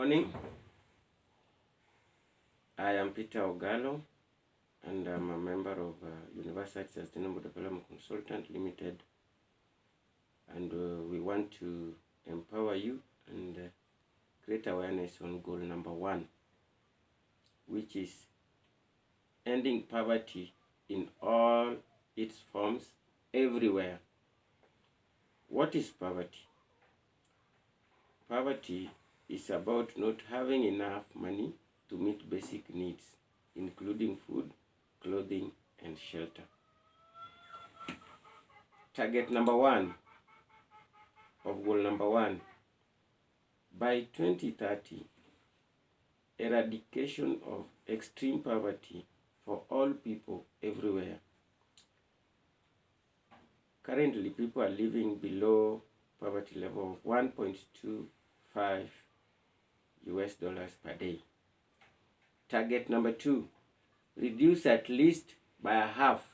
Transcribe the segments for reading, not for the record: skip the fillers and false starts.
morning. I am Peter Ogalo, and I'm a member of University Sustainable Development Consultant Limited, and we want to empower you and create awareness on goal number 1, which is ending poverty in all its forms everywhere. What is poverty? Poverty is about not having enough money to meet basic needs, including food, clothing, and shelter. Target number 1 of goal number 1. By 2030, eradication of extreme poverty for all people everywhere. Currently, people are living below poverty level of $1.25 per day. Target number 2, reduce at least by half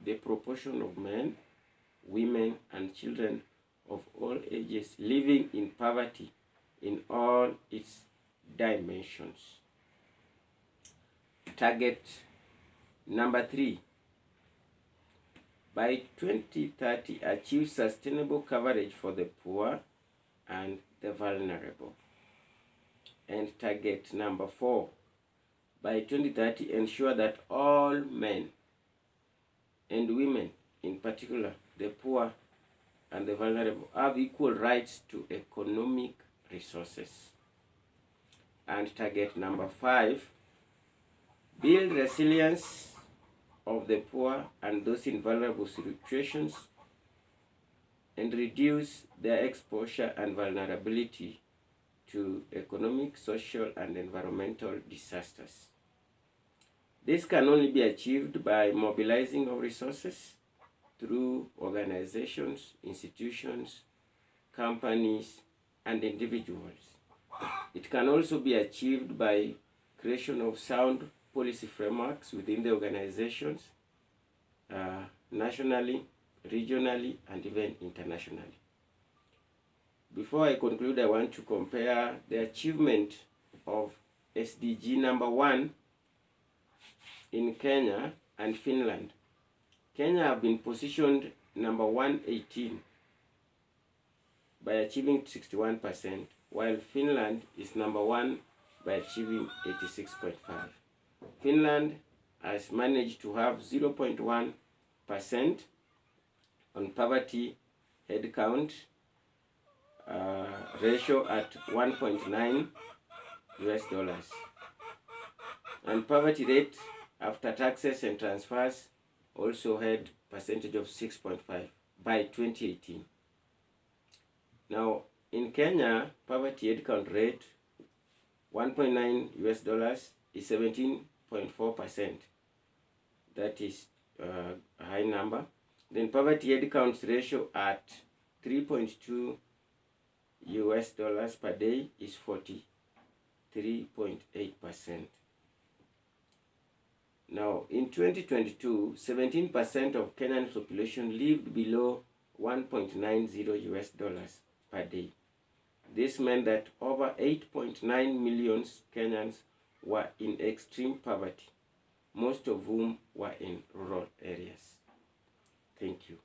the proportion of men, women, and children of all ages living in poverty in all its dimensions. Target number 3, by 2030, achieve sustainable coverage for the poor and the vulnerable. And target number 4, by 2030, ensure that all men and women, in particular the poor and the vulnerable, have equal rights to economic resources. And target number 5, build resilience of the poor and those in vulnerable situations and reduce their exposure and vulnerability to economic, social, and environmental disasters. This can only be achieved by mobilizing of resources through organizations, institutions, companies, and individuals. It can also be achieved by creation of sound policy frameworks within the organizations, nationally, regionally, and even internationally. Before I conclude, I want to compare the achievement of SDG number 1 in Kenya and Finland. Kenya have been positioned number 118 by achieving 61%, while Finland is number 1 by achieving 86.5%. Finland has managed to have 0.1% on poverty headcount ratio at $1.9, and poverty rate after taxes and transfers also had percentage of 6.5 by 2018. Now in Kenya, poverty headcount rate $1.9 is 17.4%. That is a high number. Then poverty headcount ratio at $3.2 per day is 43.8%. Now in 2022, 17% of Kenyan population lived below $1.90 per day. This meant that over 8.9 million Kenyans were in extreme poverty, most of whom were in rural areas. Thank you.